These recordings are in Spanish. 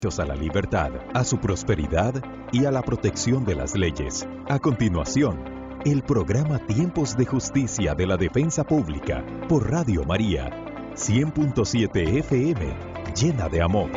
A la libertad, a su prosperidad y a la protección de las leyes. A continuación, el programa Tiempos de Justicia de la Defensa Pública por Radio María, 100.7 FM, llena de amor.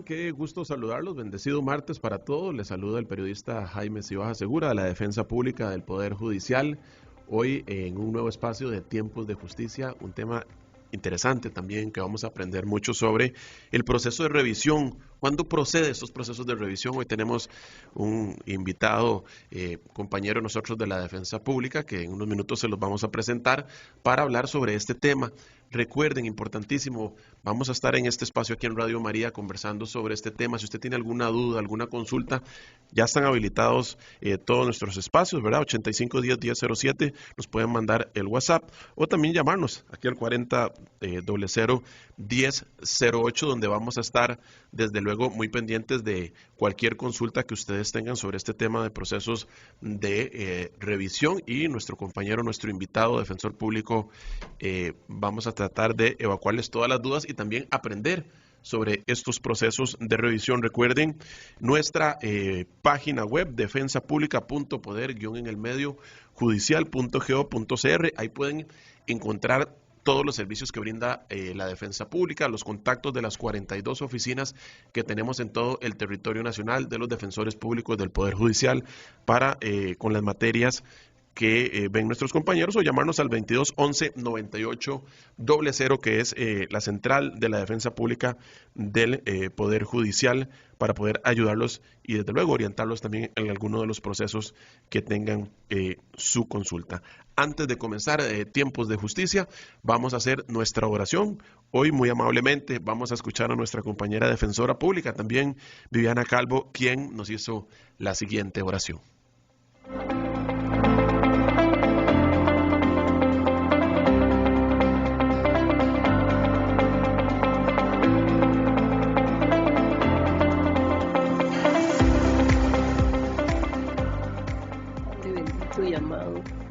Qué gusto saludarlos, bendecido martes para todos. Les saluda el periodista Jaime Cibaja Segura de la Defensa Pública del Poder Judicial. Hoy en un nuevo espacio de Tiempos de Justicia, un tema interesante también que vamos a aprender mucho sobre el proceso de revisión. ¿Cuándo procede estos procesos de revisión? Hoy tenemos un invitado, compañero de nosotros de la Defensa Pública, que en unos minutos se los vamos a presentar para hablar sobre este tema. Recuerden, importantísimo, vamos a estar en este espacio aquí en Radio María conversando sobre este tema. Si usted tiene alguna duda, alguna consulta, ya están habilitados todos nuestros espacios, ¿verdad? 8510-1007, nos pueden mandar el WhatsApp o también llamarnos aquí al 4000-1008, donde vamos a estar desde luego muy pendientes de cualquier consulta que ustedes tengan sobre este tema de procesos de revisión, y nuestro compañero, nuestro invitado, defensor público, vamos a tratar de evacuarles todas las dudas y también aprender sobre estos procesos de revisión. Recuerden nuestra página web, defensapublica.poder-judicial.go.cr. Ahí pueden encontrar todos los servicios que brinda la Defensa Pública, los contactos de las 42 oficinas que tenemos en todo el territorio nacional de los defensores públicos del Poder Judicial para con las materias que ven nuestros compañeros, o llamarnos al 2211-9800, que es la central de la Defensa Pública del Poder Judicial, para poder ayudarlos y desde luego orientarlos también en alguno de los procesos que tengan su consulta. Antes de comenzar Tiempos de Justicia, vamos a hacer nuestra oración. Hoy muy amablemente vamos a escuchar a nuestra compañera defensora pública, también Viviana Calvo, quien nos hizo la siguiente oración.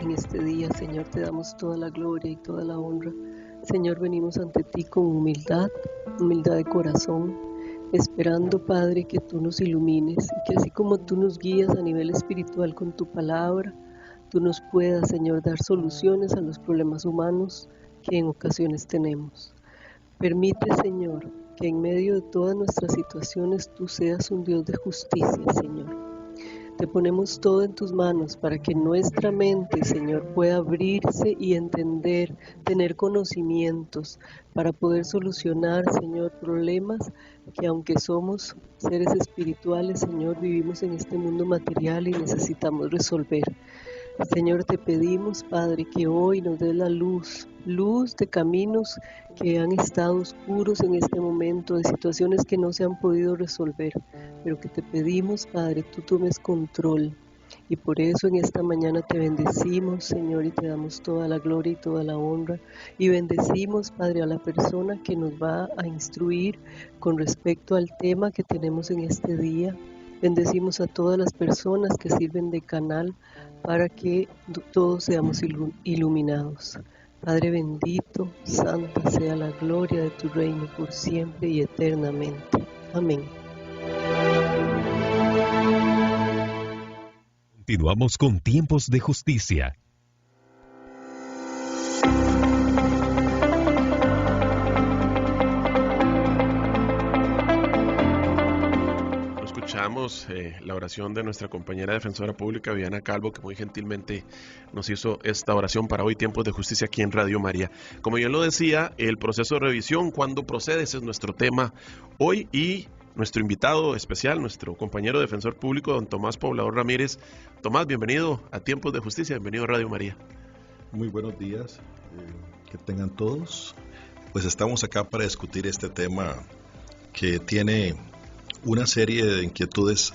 En este día, Señor, te damos toda la gloria y toda la honra. Señor, venimos ante ti con humildad de corazón, esperando, Padre, que tú nos ilumines y que así como tú nos guías a nivel espiritual con tu palabra, tú nos puedas, Señor, dar soluciones a los problemas humanos que en ocasiones tenemos. Permite, Señor, que en medio de todas nuestras situaciones tú seas un Dios de justicia, Señor. Te ponemos todo en tus manos para que nuestra mente, Señor, pueda abrirse y entender, tener conocimientos para poder solucionar, Señor, problemas que aunque somos seres espirituales, Señor, vivimos en este mundo material y necesitamos resolver. Señor, te pedimos, Padre, que hoy nos des la luz de caminos que han estado oscuros en este momento, de situaciones que no se han podido resolver, pero que te pedimos, Padre, tú tomes control. Y por eso en esta mañana te bendecimos, Señor, y te damos toda la gloria y toda la honra. Y bendecimos, Padre, a la persona que nos va a instruir con respecto al tema que tenemos en este día. Bendecimos a todas las personas que sirven de canal para que todos seamos iluminados. Padre bendito, santa sea la gloria de tu reino por siempre y eternamente. Amén. Continuamos con Tiempos de Justicia. Escuchamos la oración de nuestra compañera defensora pública, Viviana Calvo, que muy gentilmente nos hizo esta oración para hoy, Tiempos de Justicia, aquí en Radio María. Como yo lo decía, el proceso de revisión, ¿cuándo procede? Ese es nuestro tema hoy, y nuestro invitado especial, nuestro compañero defensor público, don Tomás Poblador Ramírez. Tomás, bienvenido a Tiempos de Justicia, bienvenido a Radio María. Muy buenos días, que tengan todos. Pues estamos acá para discutir este tema que tiene una serie de inquietudes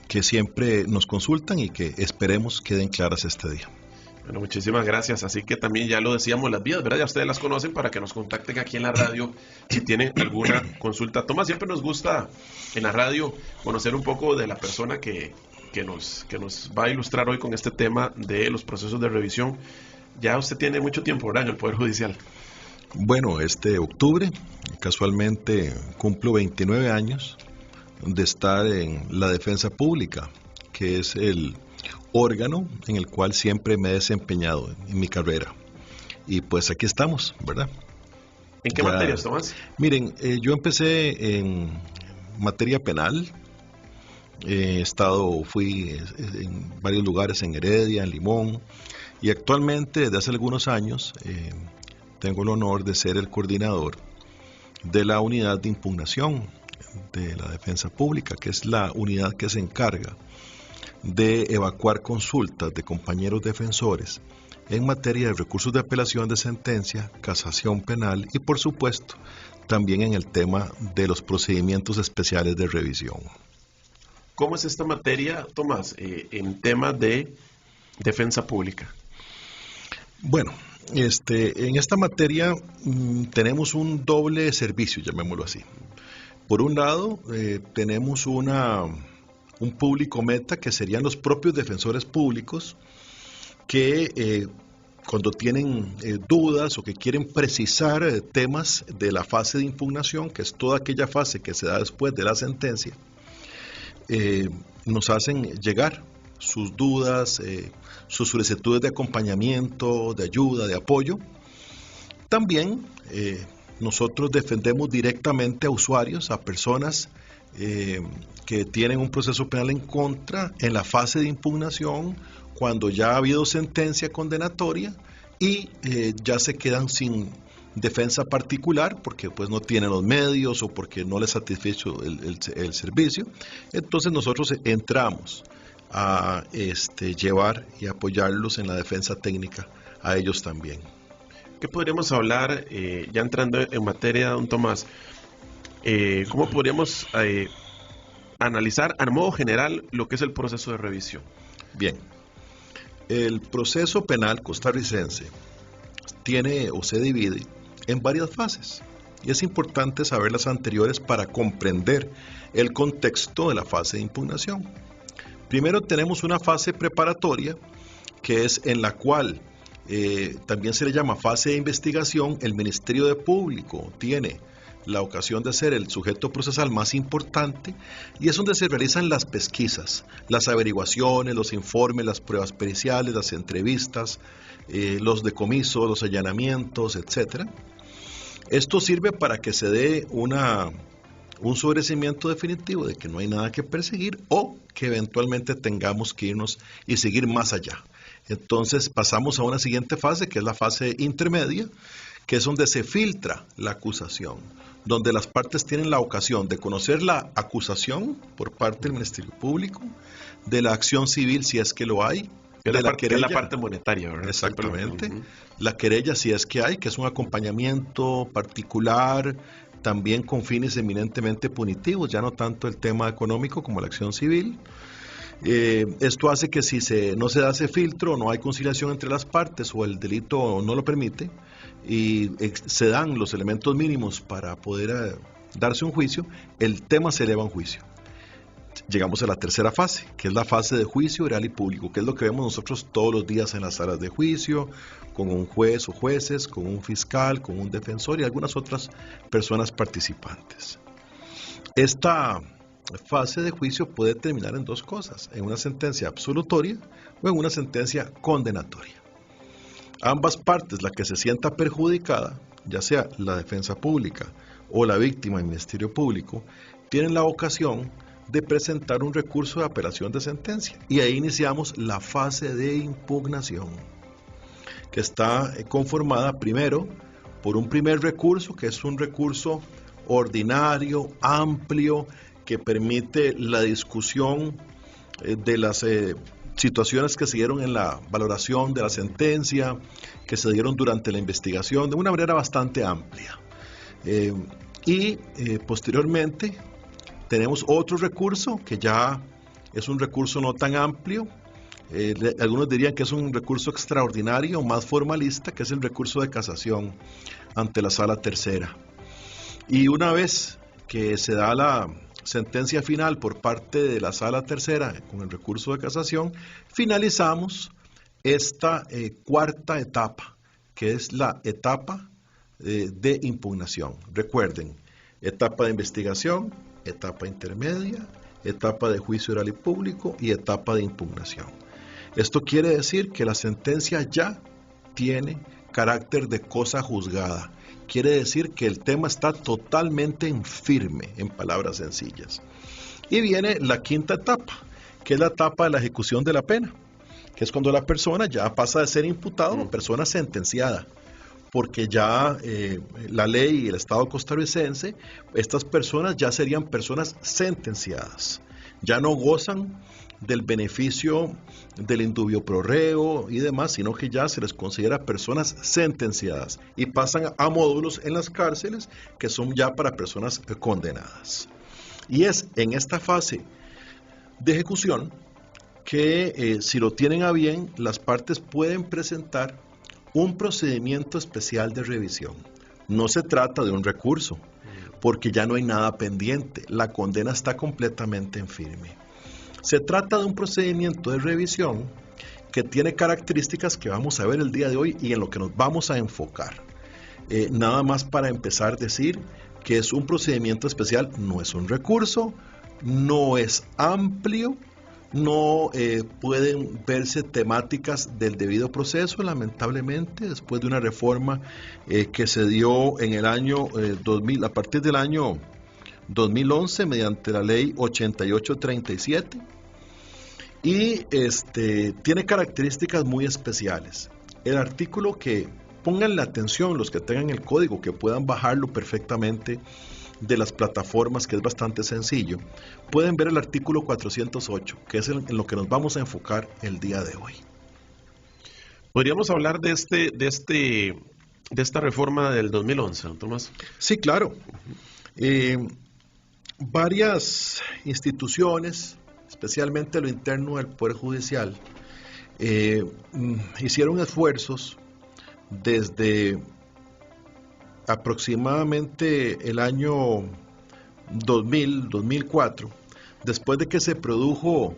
que siempre nos consultan y que esperemos queden claras este día. Bueno, muchísimas gracias. Así que también ya lo decíamos, las vías, ¿verdad? Ya ustedes las conocen para que nos contacten aquí en la radio si tienen alguna consulta. Tomás, siempre nos gusta en la radio conocer un poco de la persona que nos va a ilustrar hoy con este tema de los procesos de revisión. Ya usted tiene mucho tiempo, ¿verdad?, en el Poder Judicial. Bueno, este octubre casualmente cumplo 29 años de estar en la defensa pública, que es el órgano en el cual siempre me he desempeñado en mi carrera. Y pues aquí estamos, ¿verdad? ¿En qué materias, Tomás? Miren, yo empecé en materia penal. Fui en varios lugares en Heredia, en Limón, y actualmente, desde hace algunos años, tengo el honor de ser el coordinador de la unidad de impugnación de la defensa pública, que es la unidad que se encarga de evacuar consultas de compañeros defensores en materia de recursos de apelación de sentencia, casación penal y, por supuesto, también en el tema de los procedimientos especiales de revisión. ¿Cómo es esta materia, Tomás, en temas de defensa pública? Bueno, en esta materia tenemos un doble servicio, llamémoslo así. Por un lado, tenemos un público meta que serían los propios defensores públicos que cuando tienen dudas o que quieren precisar temas de la fase de impugnación, que es toda aquella fase que se da después de la sentencia, nos hacen llegar sus dudas, sus solicitudes de acompañamiento, de ayuda, de apoyo. También nosotros defendemos directamente a usuarios, a personas que tienen un proceso penal en contra en la fase de impugnación, cuando ya ha habido sentencia condenatoria y ya se quedan sin defensa particular porque pues no tienen los medios o porque no les satisfecho el servicio. Entonces nosotros entramos a llevar y apoyarlos en la defensa técnica a ellos también. ¿Qué podríamos hablar, ya entrando en materia, don Tomás? ¿Cómo podríamos analizar a modo general lo que es el proceso de revisión? Bien, el proceso penal costarricense tiene o se divide en varias fases y es importante saber las anteriores para comprender el contexto de la fase de impugnación. Primero tenemos una fase preparatoria, que es en la cual también se le llama fase de investigación. El Ministerio de Público tiene la ocasión de ser el sujeto procesal más importante y es donde se realizan las pesquisas, las averiguaciones, los informes, las pruebas periciales, las entrevistas, los decomisos, los allanamientos, etc. Esto sirve para que se dé un sobreseimiento definitivo de que no hay nada que perseguir o que eventualmente tengamos que irnos y seguir más allá. Entonces pasamos a una siguiente fase, que es la fase intermedia, que es donde se filtra la acusación, donde las partes tienen la ocasión de conocer la acusación por parte del Ministerio Público, de la acción civil si es que lo hay, de la querella, es la parte monetaria, ¿verdad? Exactamente. La querella si es que hay, que es un acompañamiento particular, también con fines eminentemente punitivos, ya no tanto el tema económico como la acción civil. Esto hace que si no se da ese filtro, no hay conciliación entre las partes o el delito no lo permite y se dan los elementos mínimos para poder darse un juicio, el tema se eleva a un juicio. Llegamos a la tercera fase, que es la fase de juicio oral y público, que es lo que vemos nosotros todos los días en las salas de juicio, con un juez o jueces, con un fiscal, con un defensor y algunas otras personas participantes. Esta fase de juicio puede terminar en dos cosas, en una sentencia absolutoria o en una sentencia condenatoria. Ambas partes, la que se sienta perjudicada, ya sea la defensa pública o la víctima, el Ministerio Público, tienen la ocasión de presentar un recurso de apelación de sentencia y ahí iniciamos la fase de impugnación, que está conformada primero por un primer recurso, que es un recurso ordinario, amplio, que permite la discusión de las situaciones que se dieron en la valoración de la sentencia, que se dieron durante la investigación, de una manera bastante amplia. Posteriormente tenemos otro recurso, que ya es un recurso no tan amplio, Algunos dirían que es un recurso extraordinario, más formalista, que es el recurso de casación ante la Sala Tercera. Y una vez que se da la sentencia final por parte de la Sala Tercera con el recurso de casación, finalizamos esta cuarta etapa, que es la etapa de impugnación. Recuerden, etapa de investigación, etapa intermedia, etapa de juicio oral y público y etapa de impugnación. Esto quiere decir que la sentencia ya tiene carácter de cosa juzgada. Quiere decir que el tema está totalmente en firme, en palabras sencillas. Y viene la quinta etapa, que es la etapa de la ejecución de la pena, que es cuando la persona ya pasa de ser imputada a persona sentenciada, porque ya la ley y el Estado costarricense, estas personas ya serían personas sentenciadas, ya no gozan del beneficio del indubio pro reo y demás, sino que ya se les considera personas sentenciadas y pasan a módulos en las cárceles que son ya para personas condenadas. Y es en esta fase de ejecución que si lo tienen a bien, las partes pueden presentar un procedimiento especial de revisión. No se trata de un recurso, porque ya no hay nada pendiente, la condena está completamente en firme. Se trata de un procedimiento de revisión que tiene características que vamos a ver el día de hoy y en lo que nos vamos a enfocar. Nada más para empezar a decir que es un procedimiento especial, no es un recurso, no es amplio, no pueden verse temáticas del debido proceso, lamentablemente, después de una reforma que se dio en el año 2000, a partir del año 2011, mediante la ley 8837, y tiene características muy especiales. El artículo que pongan la atención, los que tengan el código, que puedan bajarlo perfectamente de las plataformas, que es bastante sencillo, pueden ver el artículo 408, que es en lo que nos vamos a enfocar el día de hoy. ¿Podríamos hablar de esta reforma del 2011, don Tomás? Sí, claro. Varias instituciones, especialmente lo interno del Poder Judicial, hicieron esfuerzos desde aproximadamente el año 2000-2004, después de que se produjo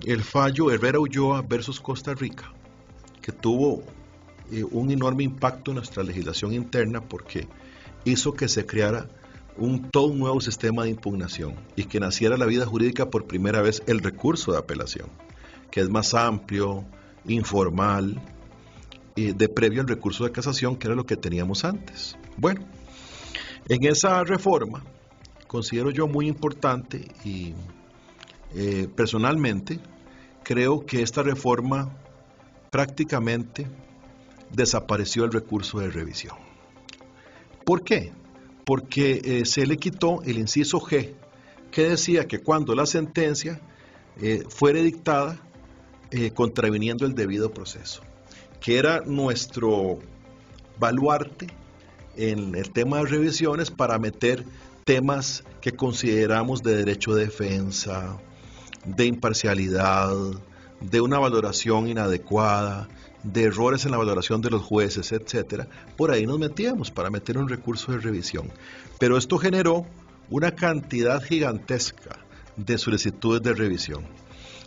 el fallo Herrera Ulloa versus Costa Rica, que tuvo un enorme impacto en nuestra legislación interna porque hizo que se creara todo un nuevo sistema de impugnación y que naciera la vida jurídica por primera vez el recurso de apelación, que es más amplio, informal, de previo al recurso de casación, que era lo que teníamos antes. Bueno, en esa reforma considero yo muy importante y personalmente creo que esta reforma prácticamente desapareció el recurso de revisión. ¿Por qué? Porque se le quitó el inciso G, que decía que cuando la sentencia fuera dictada contraviniendo el debido proceso, que era nuestro baluarte en el tema de revisiones para meter temas que consideramos de derecho de defensa, de imparcialidad, de una valoración inadecuada, de errores en la valoración de los jueces, etcétera. Por ahí nos metíamos para meter un recurso de revisión. Pero esto generó una cantidad gigantesca de solicitudes de revisión.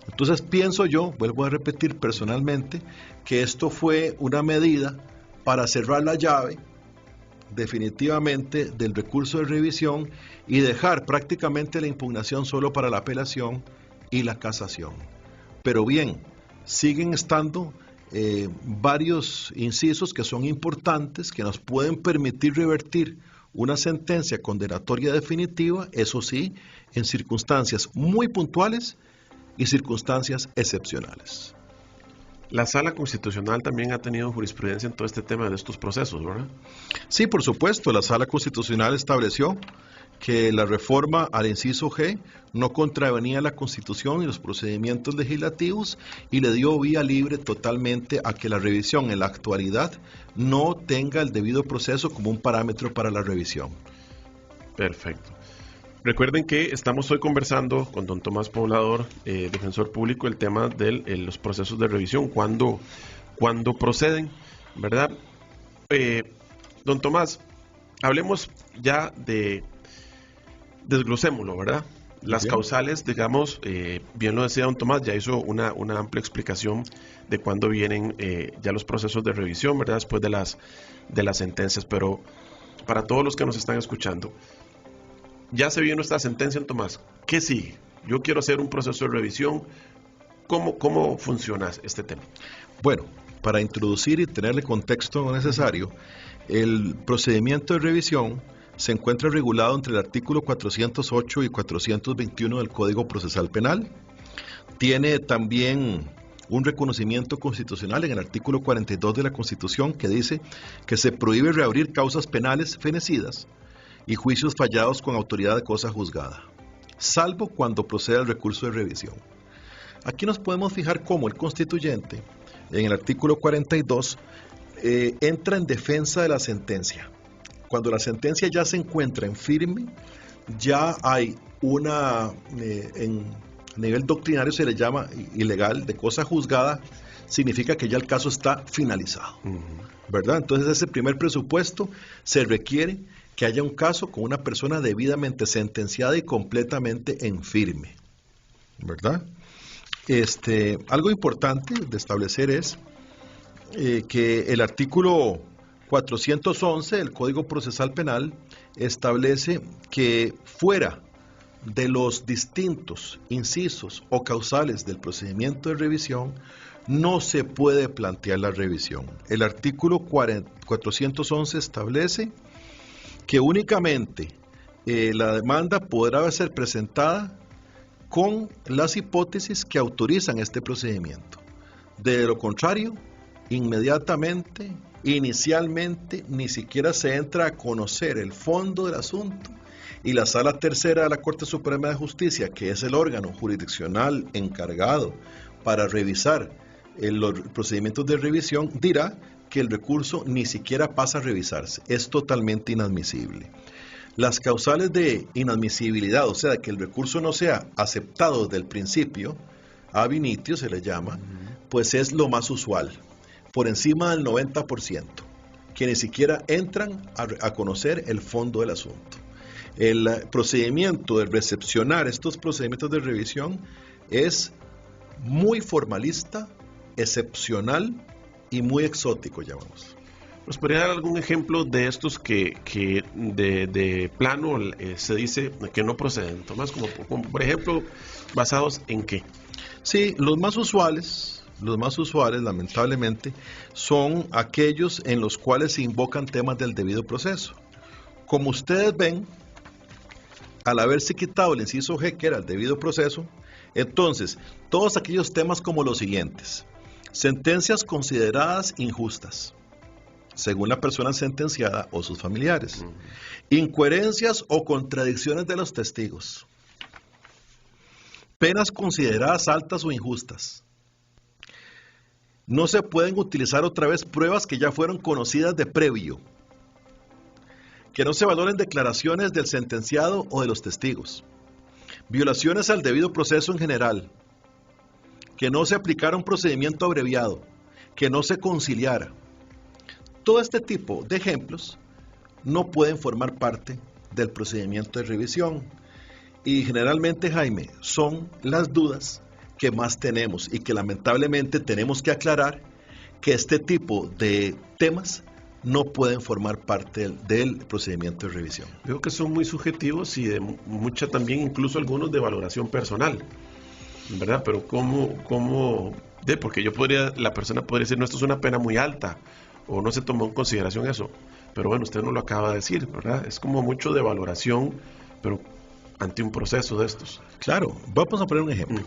Entonces pienso yo, vuelvo a repetir personalmente, que esto fue una medida para cerrar la llave definitivamente del recurso de revisión y dejar prácticamente la impugnación solo para la apelación y la casación. Pero bien, siguen estando varios incisos que son importantes, que nos pueden permitir revertir una sentencia condenatoria definitiva, eso sí, en circunstancias muy puntuales y circunstancias excepcionales. La Sala Constitucional también ha tenido jurisprudencia en todo este tema de estos procesos, ¿verdad? Sí, por supuesto, la Sala Constitucional estableció que la reforma al inciso G no contravenía la Constitución y los procedimientos legislativos y le dio vía libre totalmente a que la revisión en la actualidad no tenga el debido proceso como un parámetro para la revisión. Perfecto. Recuerden que estamos hoy conversando con don Tomás Poblador, defensor público, el tema de los procesos de revisión, cuando proceden, ¿verdad? Don Tomás, hablemos ya desglosémoslo, ¿verdad? Las causales, digamos, bien lo decía don Tomás, ya hizo una amplia explicación de cuándo vienen ya los procesos de revisión, ¿verdad? Después de las sentencias, pero para todos los que nos están escuchando, ya se vio nuestra sentencia, don Tomás, ¿qué sigue? Yo quiero hacer un proceso de revisión, ¿cómo funciona este tema? Bueno, para introducir y tenerle contexto necesario, el procedimiento de revisión se encuentra regulado entre el artículo 408 y 421 del Código Procesal Penal. Tiene también un reconocimiento constitucional en el artículo 42 de la Constitución que dice que se prohíbe reabrir causas penales fenecidas y juicios fallados con autoridad de cosa juzgada, salvo cuando proceda el recurso de revisión. Aquí nos podemos fijar cómo el constituyente, en el artículo 42, entra en defensa de la sentencia. Cuando la sentencia ya se encuentra en firme, ya hay en nivel doctrinario se le llama ilegal de cosa juzgada, significa que ya el caso está finalizado, ¿verdad? Entonces ese primer presupuesto se requiere que haya un caso con una persona debidamente sentenciada y completamente en firme, ¿verdad? Algo importante de establecer es que el artículo 411 del Código Procesal Penal establece que fuera de los distintos incisos o causales del procedimiento de revisión no se puede plantear la revisión. El artículo 411 establece que únicamente la demanda podrá ser presentada con las hipótesis que autorizan este procedimiento. De lo contrario, inmediatamente, inicialmente, ni siquiera se entra a conocer el fondo del asunto y la Sala Tercera de la Corte Suprema de Justicia, que es el órgano jurisdiccional encargado para revisar los procedimientos de revisión, dirá que el recurso ni siquiera pasa a revisarse. Es totalmente inadmisible. Las causales de inadmisibilidad, o sea, que el recurso no sea aceptado desde el principio, ab initio se le llama, pues es lo más usual, por encima del 90%, que ni siquiera entran a conocer el fondo del asunto. El procedimiento de recepcionar estos procedimientos de revisión es muy formalista, excepcional y muy exótico, llamamos. ¿Nos podría dar algún ejemplo de estos que de plano se dice que no proceden, Tomás? Como por ejemplo, ¿basados en qué? Sí, los más usuales, lamentablemente, son aquellos en los cuales se invocan temas del debido proceso. Como ustedes ven, al haberse quitado el inciso G, que era el debido proceso, entonces, todos aquellos temas como los siguientes: sentencias consideradas injustas, según la persona sentenciada o sus familiares, incoherencias o contradicciones de los testigos, penas consideradas altas o injustas, no se pueden utilizar otra vez pruebas que ya fueron conocidas de previo, que no se valoren declaraciones del sentenciado o de los testigos, violaciones al debido proceso en general, que no se aplicara un procedimiento abreviado, que no se conciliara. Todo este tipo de ejemplos no pueden formar parte del procedimiento de revisión. Y generalmente, Jaime, son las dudas que más tenemos y que lamentablemente tenemos que aclarar que este tipo de temas no pueden formar parte del procedimiento de revisión. Veo que son muy subjetivos y de mucha también, incluso algunos de valoración personal, ¿verdad? Pero porque la persona podría decir, no, esto es una pena muy alta, o no se tomó en consideración eso. Pero bueno, usted no lo acaba de decir, ¿verdad? Es como mucho de valoración, pero ante un proceso de estos. Claro, vamos a poner un ejemplo.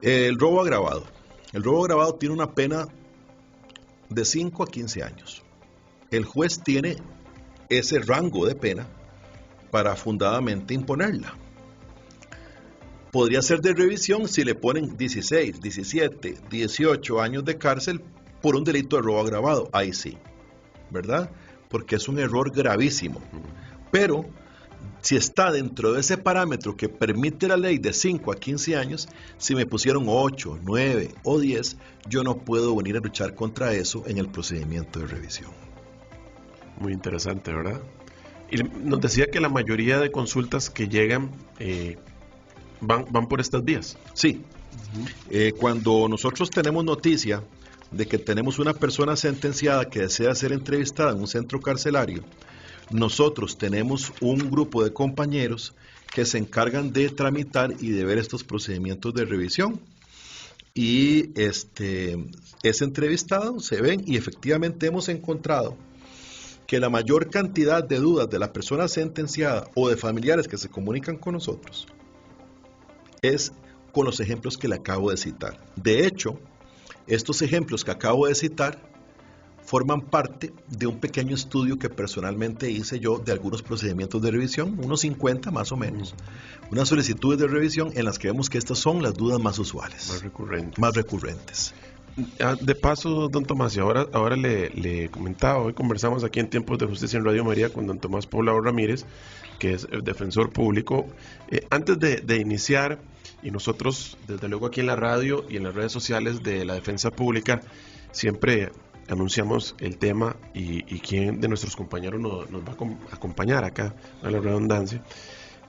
El robo agravado. El robo agravado tiene una pena de 5 a 15 años. El juez tiene ese rango de pena para fundadamente imponerla. Podría ser de revisión si le ponen 16, 17, 18 años de cárcel por un delito de robo agravado. Ahí sí, ¿verdad? Porque es un error gravísimo. Pero si está dentro de ese parámetro que permite la ley de 5 a 15 años, si me pusieron 8, 9 o 10, yo no puedo venir a luchar contra eso en el procedimiento de revisión. Muy interesante, ¿verdad? Y nos decía que la mayoría de consultas que llegan van por estas vías. Sí. Cuando nosotros tenemos noticia de que tenemos una persona sentenciada que desea ser entrevistada en un centro carcelario, nosotros tenemos un grupo de compañeros que se encargan de tramitar y de ver estos procedimientos de revisión. Y es entrevistado, se ven, y efectivamente hemos encontrado que la mayor cantidad de dudas de la persona sentenciada o de familiares que se comunican con nosotros es con los ejemplos que le acabo de citar. De hecho, estos ejemplos que acabo de citar forman parte de un pequeño estudio que personalmente hice yo de algunos procedimientos de revisión, unos 50 más o menos, unas solicitudes de revisión en las que vemos que estas son las dudas más usuales, más recurrentes. De paso, don Tomás, y ahora le comentaba, hoy conversamos aquí en Tiempos de Justicia en Radio María con don Tomás Poblado Ramírez, que es el defensor público. Antes de iniciar, y nosotros desde luego aquí en la radio y en las redes sociales de la defensa pública, siempre anunciamos el tema y quién de nuestros compañeros nos va a acompañar acá, a la redundancia.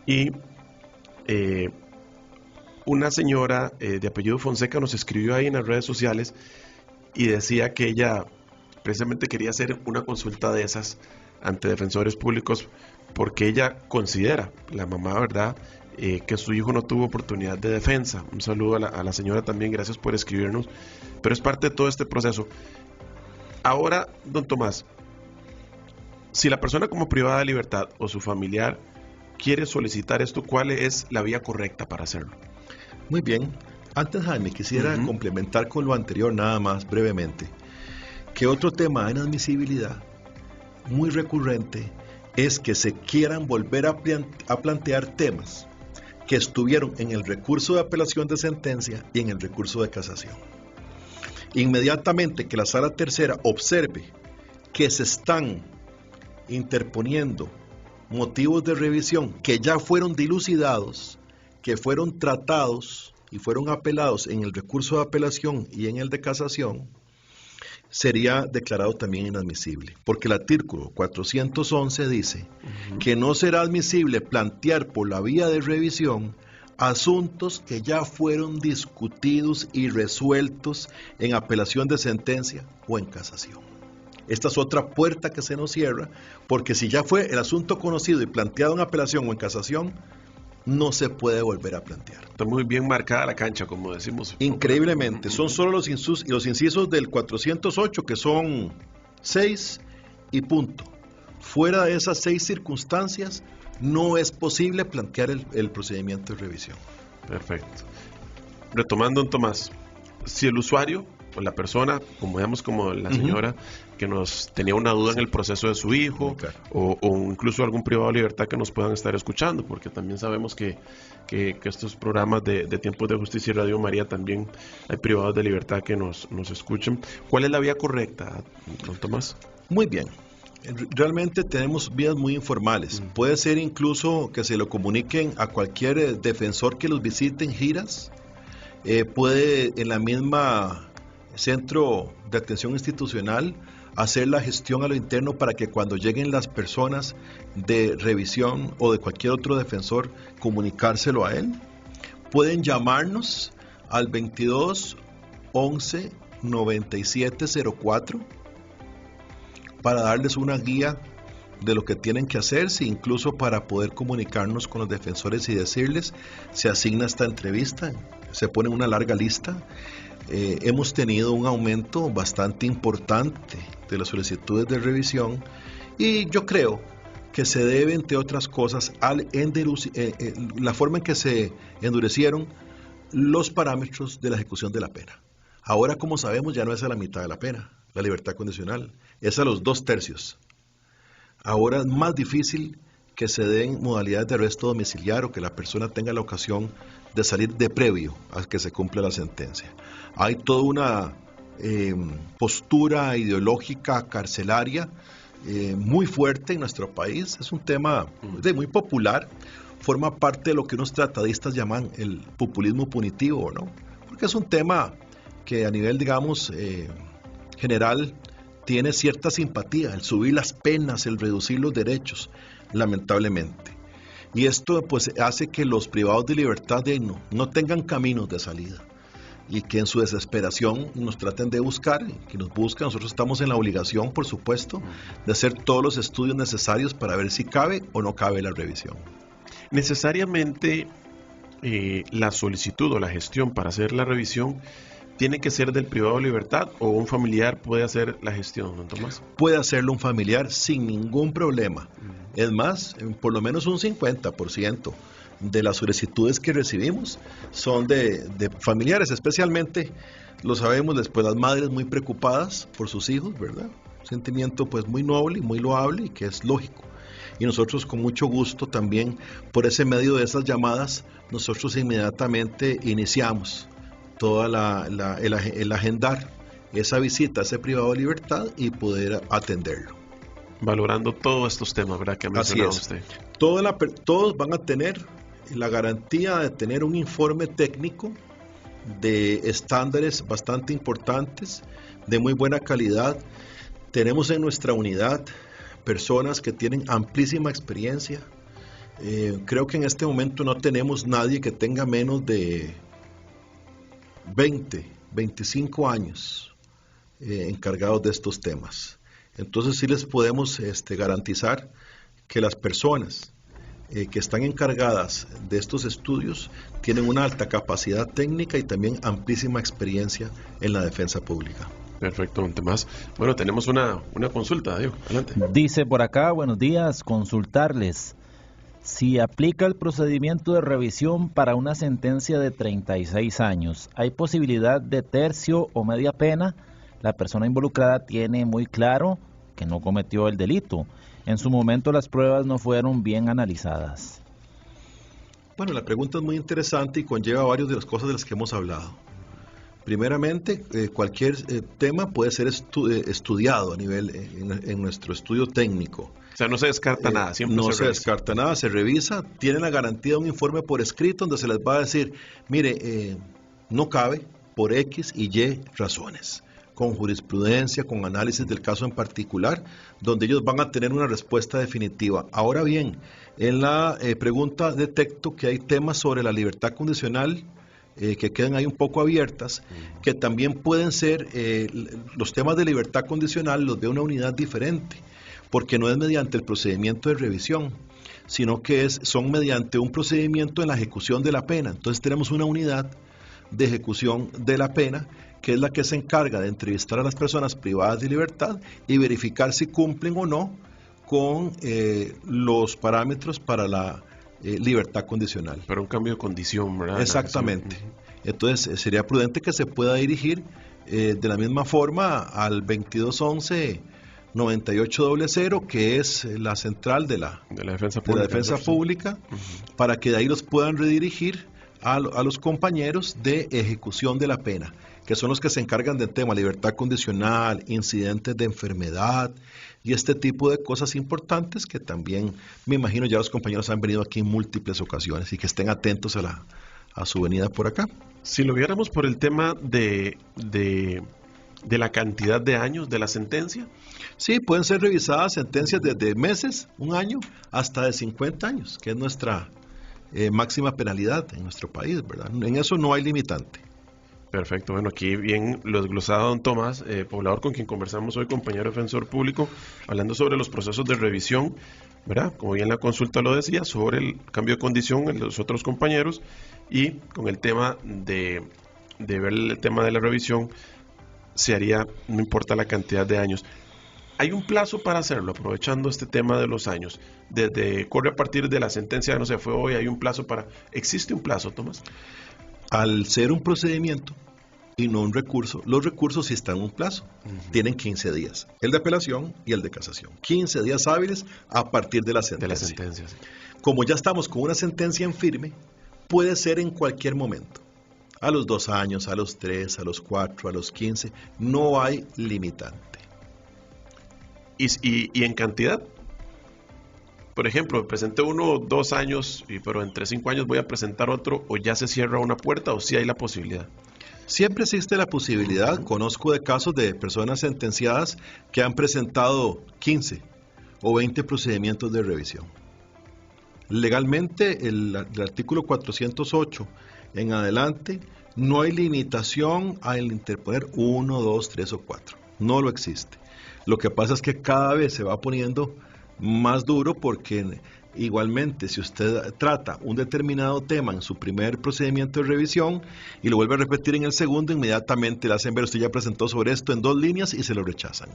Y una señora de apellido Fonseca nos escribió ahí en las redes sociales y decía que ella precisamente quería hacer una consulta de esas ante defensores públicos porque ella considera, la mamá, ¿verdad?, que su hijo no tuvo oportunidad de defensa. Un saludo a la señora también, gracias por escribirnos, pero es parte de todo este proceso. Ahora, don Tomás, si la persona como privada de libertad o su familiar quiere solicitar esto, ¿cuál es la vía correcta para hacerlo? Muy bien. Antes, Jaime, quisiera complementar con lo anterior nada más brevemente, que otro tema de inadmisibilidad muy recurrente es que se quieran volver a plantear temas que estuvieron en el recurso de apelación de sentencia y en el recurso de casación. Inmediatamente que la Sala Tercera observe que se están interponiendo motivos de revisión que ya fueron dilucidados, que fueron tratados y fueron apelados en el recurso de apelación y en el de casación, sería declarado también inadmisible, porque el artículo 411 dice que no será admisible plantear por la vía de revisión asuntos que ya fueron discutidos y resueltos en apelación de sentencia o en casación. Esta es otra puerta que se nos cierra, porque si ya fue el asunto conocido y planteado en apelación o en casación, no se puede volver a plantear. Está muy bien marcada la cancha, como decimos. Increíblemente, son solo los incisos del 408, que son 6 y punto. Fuera de esas 6 circunstancias, no es posible plantear el procedimiento de revisión. Perfecto. Retomando, don Tomás, si el usuario o la persona, como digamos, como la señora que nos tenía una duda en el proceso de su hijo, claro, o incluso algún privado de libertad que nos puedan estar escuchando, porque también sabemos que estos programas de Tiempos de Justicia y Radio María también hay privados de libertad que nos escuchan. ¿Cuál es la vía correcta, don Tomás? Muy bien. Realmente tenemos vías muy informales. Puede ser incluso que se lo comuniquen a cualquier defensor que los visite en giras. Puede en la misma centro de atención institucional hacer la gestión a lo interno para que cuando lleguen las personas de revisión o de cualquier otro defensor, comunicárselo a él. Pueden llamarnos al 22 11 97 04 para darles una guía de lo que tienen que hacerse, incluso para poder comunicarnos con los defensores y decirles, se asigna esta entrevista, se pone una larga lista. Hemos tenido un aumento bastante importante de las solicitudes de revisión y yo creo que se debe, entre otras cosas, la forma en que se endurecieron los parámetros de la ejecución de la pena. Ahora, como sabemos, ya no es a la mitad de la pena, la libertad condicional, es a los 2/3. Ahora es más difícil que se den modalidades de arresto domiciliario o que la persona tenga la ocasión de salir de previo a que se cumpla la sentencia. Hay toda una postura ideológica carcelaria muy fuerte en nuestro país, es un tema muy popular, forma parte de lo que unos tratadistas llaman el populismo punitivo, ¿no? Porque es un tema que a nivel, digamos, general, tiene cierta simpatía, el subir las penas, el reducir los derechos, lamentablemente. Y esto pues hace que los privados de libertad no tengan caminos de salida y que en su desesperación nos traten de buscar, que nos buscan. Nosotros estamos en la obligación, por supuesto, de hacer todos los estudios necesarios para ver si cabe o no cabe la revisión. Necesariamente la solicitud o la gestión para hacer la revisión ¿tiene que ser del privado de libertad o un familiar puede hacer la gestión, don Tomás? Puede hacerlo un familiar sin ningún problema. Es más, por lo menos un 50% de las solicitudes que recibimos son de familiares, especialmente, lo sabemos, después las madres muy preocupadas por sus hijos, ¿verdad? Un sentimiento pues muy noble y muy loable y que es lógico. Y nosotros con mucho gusto también, por ese medio de esas llamadas, nosotros inmediatamente iniciamos toda el agendar esa visita a ese privado de libertad y poder atenderlo. Valorando todos estos temas, ¿verdad? Que ha mencionado usted. Todos van a tener la garantía de tener un informe técnico de estándares bastante importantes, de muy buena calidad. Tenemos en nuestra unidad personas que tienen amplísima experiencia. Creo que en este momento no tenemos nadie que tenga menos de 25 años encargados de estos temas. Entonces sí les podemos garantizar que las personas que están encargadas de estos estudios tienen una alta capacidad técnica y también amplísima experiencia en la defensa pública. Perfecto, don Tomás. Bueno, tenemos una consulta, Diego. Adelante. Dice por acá, buenos días, consultarles si aplica el procedimiento de revisión para una sentencia de 36 años. ¿Hay posibilidad de tercio o media pena? La persona involucrada tiene muy claro que no cometió el delito. En su momento las pruebas no fueron bien analizadas. Bueno, la pregunta es muy interesante y conlleva varias de las cosas de las que hemos hablado. Primeramente, cualquier tema puede ser estudiado a nivel en nuestro estudio técnico. O sea, no se descarta nada, siempre no se descarta nada, se revisa, tienen la garantía de un informe por escrito donde se les va a decir, mire, no cabe por X y Y razones, con jurisprudencia, con análisis del caso en particular, donde ellos van a tener una respuesta definitiva. Ahora bien, en la pregunta detecto que hay temas sobre la libertad condicional que quedan ahí un poco abiertas, que también pueden ser los temas de libertad condicional, los de una unidad diferente, porque no es mediante el procedimiento de revisión, sino que son mediante un procedimiento en la ejecución de la pena. Entonces tenemos una unidad de ejecución de la pena, que es la que se encarga de entrevistar a las personas privadas de libertad y verificar si cumplen o no con los parámetros para la libertad condicional. Pero un cambio de condición, ¿verdad? Exactamente. Entonces sería prudente que se pueda dirigir de la misma forma al 2211-9800, que es la central de la defensa pública, para que de ahí los puedan redirigir a los compañeros de ejecución de la pena, que son los que se encargan del tema libertad condicional, incidentes de enfermedad y este tipo de cosas importantes que también, me imagino, ya los compañeros han venido aquí en múltiples ocasiones y que estén atentos a su venida por acá. Si lo viéramos por el tema de la cantidad de años de la sentencia. Sí, pueden ser revisadas sentencias desde meses, un año, hasta de 50 años, que es nuestra máxima penalidad en nuestro país, ¿verdad? En eso no hay limitante. Perfecto, bueno, aquí bien lo desglosado don Tomás, poblador con quien conversamos hoy, compañero defensor público, hablando sobre los procesos de revisión, ¿verdad? Como bien la consulta lo decía, sobre el cambio de condición en los otros compañeros y con el tema de ver el tema de la revisión, se haría, no importa la cantidad de años. ¿Hay un plazo para hacerlo, aprovechando este tema de los años? Corre a partir de la sentencia, no se fue hoy, hay un plazo para... ¿Existe un plazo, Tomás? Al ser un procedimiento y no un recurso, los recursos sí están en un plazo. Tienen 15 días. El de apelación y el de casación. 15 días hábiles a partir de la sentencia. Sí. Como ya estamos con una sentencia en firme, puede ser en cualquier momento. A los 2 años, a los 3, a los 4, a los 15. No hay limitante. y en cantidad. Por ejemplo, presenté uno 2 años, pero entre 5 años voy a presentar otro, o ya se cierra una puerta, o sí hay la posibilidad. Siempre existe la posibilidad. Conozco de casos de personas sentenciadas que han presentado 15 o 20 procedimientos de revisión. Legalmente, el artículo 408 en adelante, no hay limitación al interponer 1, 2, 3 o 4. No lo existe. Lo que pasa es que cada vez se va poniendo más duro, porque igualmente si usted trata un determinado tema en su primer procedimiento de revisión y lo vuelve a repetir en el segundo, inmediatamente le hacen ver: usted ya presentó sobre esto en 2 líneas, y se lo rechazan.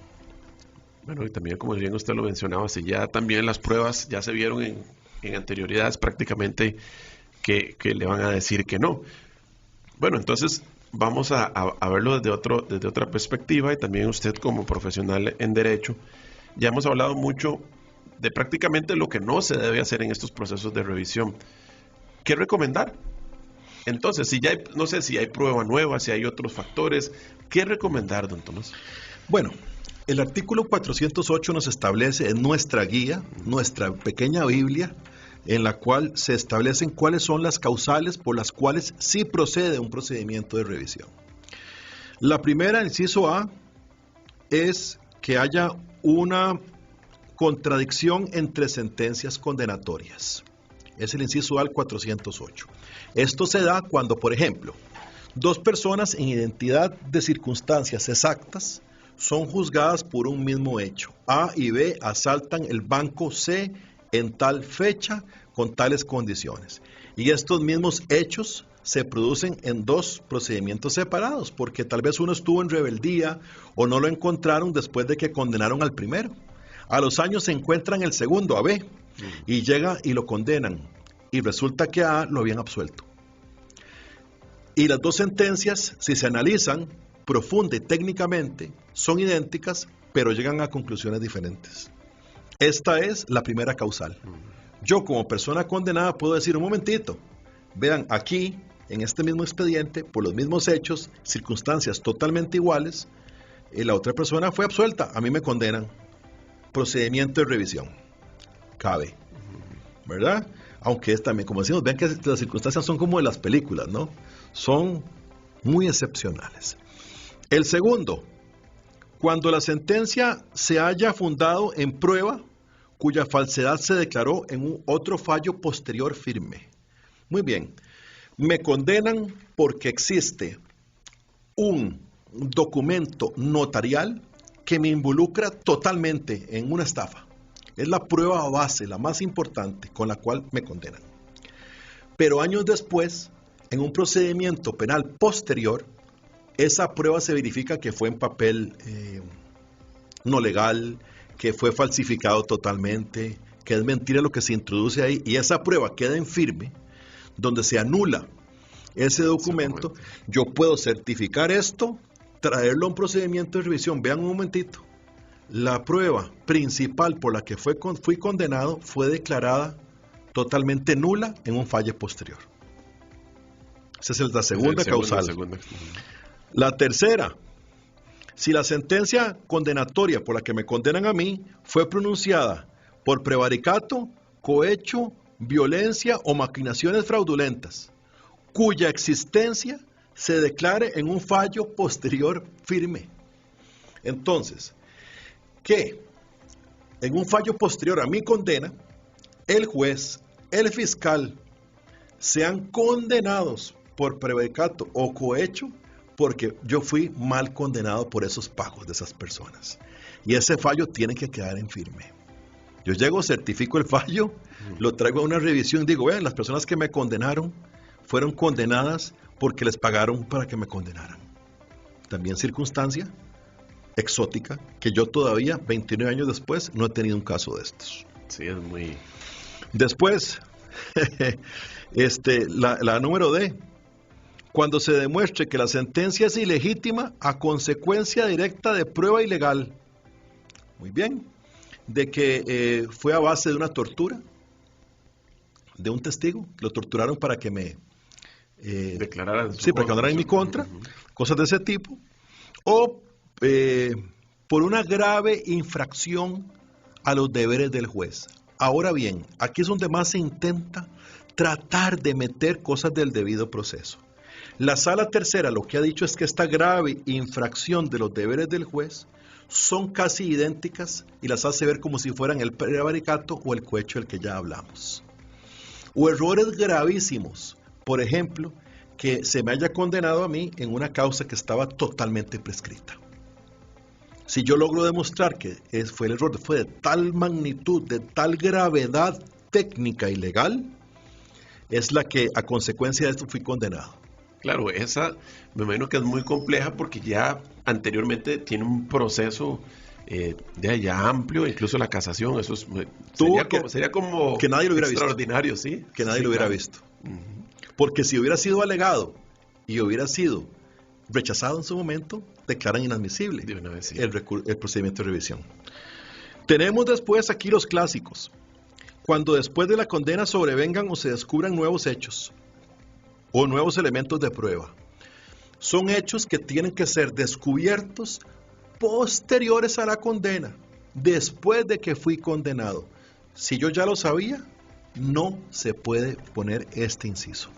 Bueno, y también, como bien usted lo mencionaba, si ya también las pruebas ya se vieron en anterioridades, prácticamente que le van a decir que no. Bueno, entonces vamos a verlo desde otra perspectiva, y también usted como profesional en derecho, ya hemos hablado mucho de prácticamente lo que no se debe hacer en estos procesos de revisión. ¿Qué recomendar? Entonces, si ya hay, no sé si hay prueba nueva, si hay otros factores, ¿qué recomendar, don Tomás? Bueno, el artículo 408 nos establece, en nuestra guía, nuestra pequeña Biblia, en la cual se establecen cuáles son las causales por las cuales sí procede un procedimiento de revisión. La primera, inciso A, es que haya una contradicción entre sentencias condenatorias. Es el inciso A al 408. Esto se da cuando, por ejemplo, 2 personas en identidad de circunstancias exactas son juzgadas por un mismo hecho. A y B asaltan el banco C en tal fecha con tales condiciones. Y estos mismos hechos se producen en 2 procedimientos separados, porque tal vez uno estuvo en rebeldía o no lo encontraron después de que condenaron al primero. A los años se encuentran el segundo, a B, y llega y lo condenan, y resulta que a A lo habían absuelto. Y las 2 sentencias, si se analizan profunda y técnicamente, son idénticas, pero llegan a conclusiones diferentes. Esta es la primera causal. Yo, como persona condenada, puedo decir: un momentito, vean, aquí, en este mismo expediente, por los mismos hechos, circunstancias totalmente iguales, la otra persona fue absuelta, a mí me condenan. Procedimiento de revisión. Cabe. ¿Verdad? Aunque es también, como decimos, vean que las circunstancias son como de las películas, ¿no? Son muy excepcionales. El segundo, cuando la sentencia se haya fundado en prueba cuya falsedad se declaró en un otro fallo posterior firme. Muy bien, me condenan porque existe un documento notarial que me involucra totalmente en una estafa. Es la prueba base, la más importante, con la cual me condenan. Pero años después, en un procedimiento penal posterior, esa prueba se verifica que fue en papel no legal, que fue falsificado totalmente, que es mentira lo que se introduce ahí, y esa prueba queda en firme, donde se anula ese documento. Yo puedo certificar esto, traerlo a un procedimiento de revisión. Vean un momentito, la prueba principal por la que fui condenado fue declarada totalmente nula en un fallo posterior. Esa es la segunda causal. La tercera, si la sentencia condenatoria por la que me condenan a mí fue pronunciada por prevaricato, cohecho, violencia o maquinaciones fraudulentas, cuya existencia se declare en un fallo posterior firme. Entonces, que en un fallo posterior a mi condena, el juez, el fiscal, sean condenados por prevaricato o cohecho, porque yo fui mal condenado por esos pagos de esas personas. Y ese fallo tiene que quedar en firme. Yo llego, certifico el fallo, lo traigo a una revisión, digo: vean, las personas que me condenaron fueron condenadas porque les pagaron para que me condenaran. También circunstancia exótica, que yo todavía, 29 años después, no he tenido un caso de estos. Sí, es muy... Después, la número D, cuando se demuestre que la sentencia es ilegítima a consecuencia directa de prueba ilegal. Muy bien. De que fue a base de una tortura de un testigo, lo torturaron para que me declararan para que hablaran en mi contra, cosas de ese tipo, o por una grave infracción a los deberes del juez. Ahora bien, aquí es donde más se intenta tratar de meter cosas del debido proceso. La Sala Tercera lo que ha dicho es que esta grave infracción de los deberes del juez son casi idénticas y las hace ver como si fueran el prevaricato o el cohecho del que ya hablamos. O errores gravísimos, por ejemplo, que se me haya condenado a mí en una causa que estaba totalmente prescrita. Si yo logro demostrar que fue el error, fue de tal magnitud, de tal gravedad técnica y legal, es la que a consecuencia de esto fui condenado. Claro, esa me imagino que es muy compleja porque ya anteriormente tiene un proceso de ya amplio, incluso la casación, eso es, sería como que nadie lo hubiera extraordinario, visto. ¿sí? Que nadie sí, lo hubiera claro. visto. Porque si hubiera sido alegado y hubiera sido rechazado en su momento, declaran inadmisible De una vez, sí. el procedimiento de revisión. Tenemos después aquí los clásicos. Cuando después de la condena sobrevengan o se descubran nuevos hechos o nuevos elementos de prueba. Son hechos que tienen que ser descubiertos posteriores a la condena, después de que fui condenado. Si yo ya lo sabía, no se puede poner este inciso.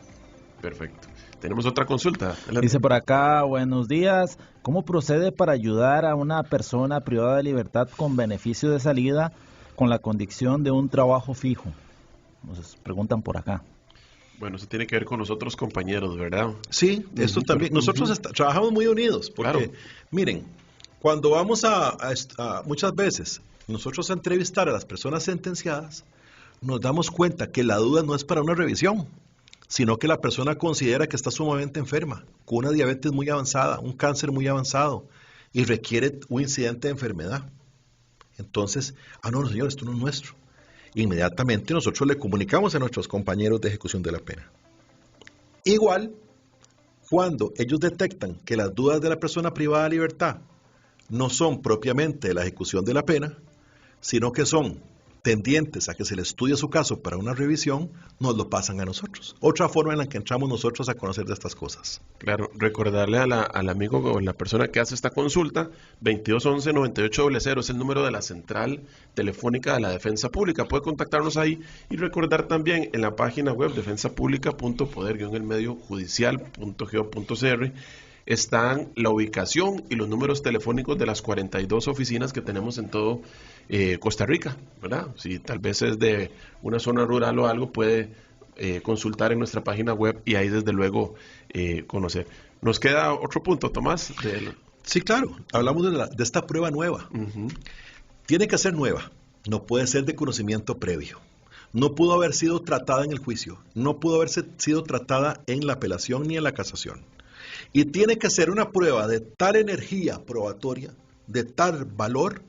Perfecto. Tenemos otra consulta. Adelante. Dice por acá, buenos días. ¿Cómo procede para ayudar a una persona privada de libertad con beneficio de salida con la condición de un trabajo fijo? Nos preguntan por acá. Bueno, eso tiene que ver con nosotros compañeros, ¿verdad? Sí, esto también. Nosotros trabajamos muy unidos, porque miren, cuando vamos a muchas veces nosotros a entrevistar a las personas sentenciadas, nos damos cuenta que la duda no es para una revisión, sino que la persona considera que está sumamente enferma, con una diabetes muy avanzada, un cáncer muy avanzado, y requiere un incidente de enfermedad. Entonces, no señor, esto no es nuestro. Inmediatamente nosotros le comunicamos a nuestros compañeros de ejecución de la pena. Igual, cuando ellos detectan que las dudas de la persona privada de libertad no son propiamente de la ejecución de la pena, sino que son tendientes a que se le estudie su caso para una revisión, nos lo pasan a nosotros. Otra forma en la que entramos nosotros a conocer de estas cosas. Claro, recordarle al amigo o la persona que hace esta consulta, 2211-9800 es el número de la central telefónica de la Defensa Pública. Puede contactarnos ahí y recordar también en la página web defensapublica.poder-mediojudicial.go.cr están la ubicación y los números telefónicos de las 42 oficinas que tenemos en todo Costa Rica, ¿verdad? Si tal vez es de una zona rural o algo, puede consultar en nuestra página web y ahí desde luego conocer. Nos queda otro punto, Tomás. Sí, claro, hablamos de esta prueba nueva. Tiene que ser nueva, no puede ser de conocimiento previo. No pudo haber sido tratada en el juicio, no pudo haber sido tratada en la apelación ni en la casación. Y tiene que ser una prueba de tal energía probatoria, de tal valor,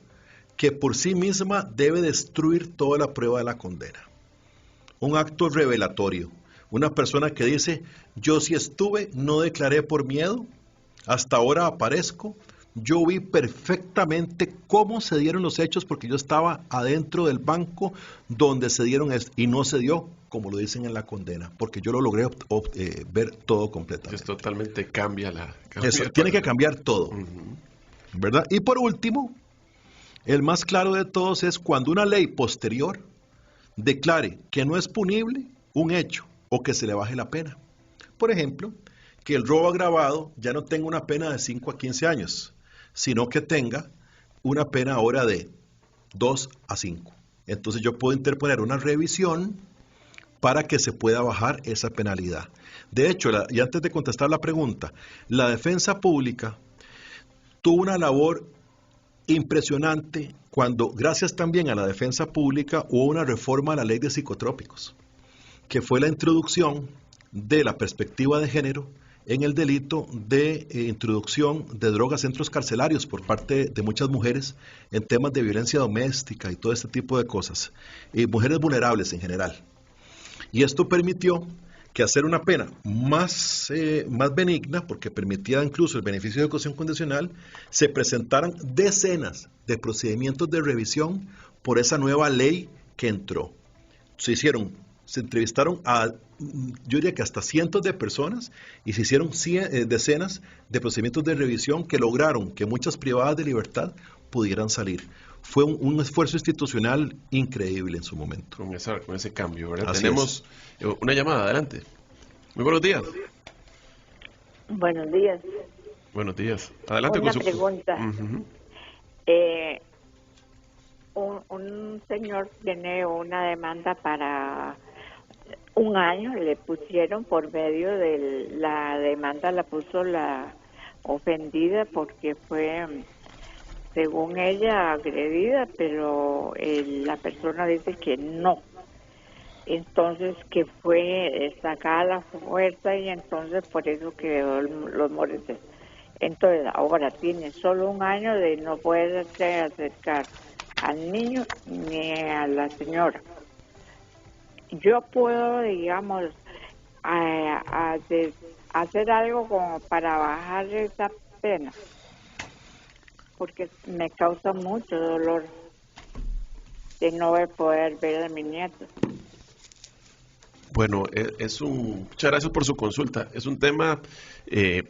que por sí misma debe destruir toda la prueba de la condena. Un acto revelatorio. Una persona que dice, yo sí estuve, no declaré por miedo, hasta ahora aparezco, yo vi perfectamente cómo se dieron los hechos porque yo estaba adentro del banco donde se dieron y no se dio, como lo dicen en la condena, porque yo lo logré ver todo completamente. Es totalmente cambia tiene que cambiar todo, ¿verdad? Y por último, el más claro de todos es cuando una ley posterior declare que no es punible un hecho o que se le baje la pena. Por ejemplo, que el robo agravado ya no tenga una pena de 5 a 15 años, sino que tenga una pena ahora de 2 a 5. Entonces yo puedo interponer una revisión para que se pueda bajar esa penalidad. De hecho, y antes de contestar la pregunta, la defensa pública tuvo una labor impresionante cuando, gracias también a la defensa pública, hubo una reforma a la ley de psicotrópicos, que fue la introducción de la perspectiva de género en el delito de introducción de drogas a centros carcelarios por parte de muchas mujeres en temas de violencia doméstica y todo este tipo de cosas, mujeres vulnerables en general. Y esto permitió que hacer una pena más benigna, porque permitía incluso el beneficio de ejecución condicional, se presentaran decenas de procedimientos de revisión por esa nueva ley que entró. Se entrevistaron a, yo diría que hasta cientos de personas y se hicieron decenas de procedimientos de revisión que lograron que muchas privadas de libertad pudieran salir. Fue un esfuerzo institucional increíble en su momento. Con ese cambio, ¿verdad? Así Tenemos una llamada, adelante. Muy buenos días. Buenos días. Buenos días. Adelante Una con su pregunta. Uh-huh. Un señor tiene una demanda para 1 año, le pusieron por medio de la demanda, la puso la ofendida porque fue, según ella, agredida, pero la persona dice que no. Entonces que fue sacada la fuerza y entonces por eso quedó los moretones. Entonces ahora tiene solo 1 año de no poderse acercar al niño ni a la señora. Yo puedo, digamos, hacer algo como para bajar esa pena, porque me causa mucho dolor de no poder ver a mi nieto. Bueno, muchas gracias por su consulta. Es un tema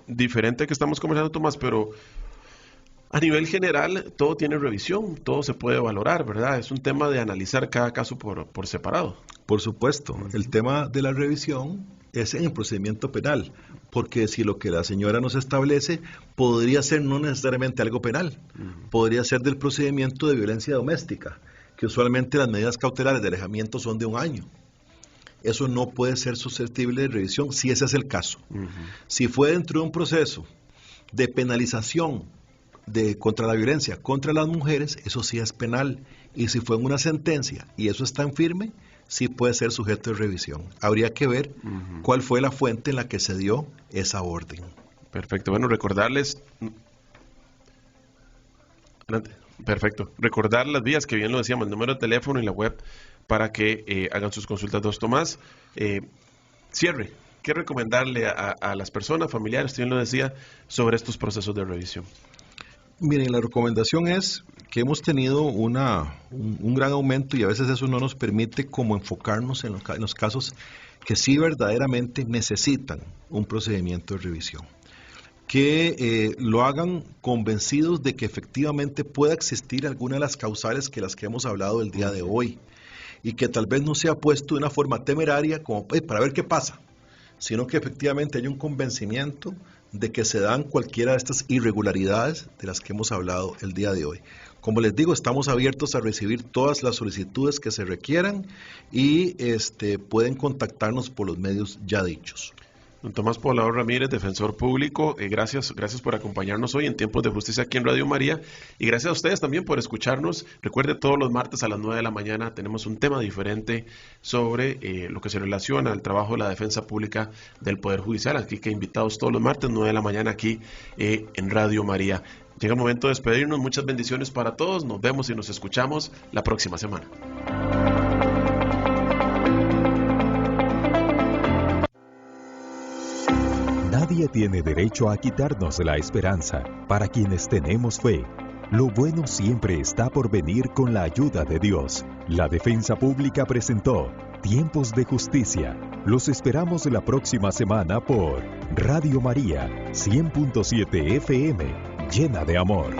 diferente que estamos conversando, Tomás, pero a nivel general todo tiene revisión, todo se puede valorar, ¿verdad? Es un tema de analizar cada caso por separado. Por supuesto, el tema de la revisión es en el procedimiento penal, porque si lo que la señora nos establece podría ser no necesariamente algo penal, podría ser del procedimiento de violencia doméstica, que usualmente las medidas cautelares de alejamiento son de 1 año. Eso no puede ser susceptible de revisión si ese es el caso. Si fue dentro de un proceso de penalización contra la violencia contra las mujeres, eso sí es penal. Y si fue en una sentencia y eso está en firme, sí puede ser sujeto de revisión. Habría que ver cuál fue la fuente en la que se dio esa orden. Perfecto. Bueno, recordarles... Adelante. Perfecto. Recordar las vías, que bien lo decíamos, el número de teléfono y la web para que hagan sus consultas. Dos, Tomás, cierre. ¿Qué recomendarle a las personas, familiares, usted bien lo decía, sobre estos procesos de revisión? Miren, la recomendación es que hemos tenido un gran aumento y a veces eso no nos permite como enfocarnos en los casos que sí verdaderamente necesitan un procedimiento de revisión. Que lo hagan convencidos de que efectivamente pueda existir alguna de las causales que hemos hablado el día de hoy y que tal vez no sea puesto de una forma temeraria como para ver qué pasa, sino que efectivamente haya un convencimiento de que se dan cualquiera de estas irregularidades de las que hemos hablado el día de hoy. Como les digo, estamos abiertos a recibir todas las solicitudes que se requieran y pueden contactarnos por los medios ya dichos. Don Tomás Poblador Ramírez, defensor público, gracias por acompañarnos hoy en Tiempos de Justicia aquí en Radio María, y gracias a ustedes también por escucharnos. Recuerde, todos los martes a las 9 de la mañana tenemos un tema diferente sobre lo que se relaciona al trabajo de la defensa pública del Poder Judicial, así que invitados todos los martes 9 de la mañana aquí en Radio María. Llega el momento de despedirnos, muchas bendiciones para todos, nos vemos y nos escuchamos la próxima semana. Nadie tiene derecho a quitarnos la esperanza. Para quienes tenemos fe, lo bueno siempre está por venir con la ayuda de Dios. La Defensa Pública presentó Tiempos de Justicia. Los esperamos la próxima semana por Radio María 100.7 FM, llena de amor.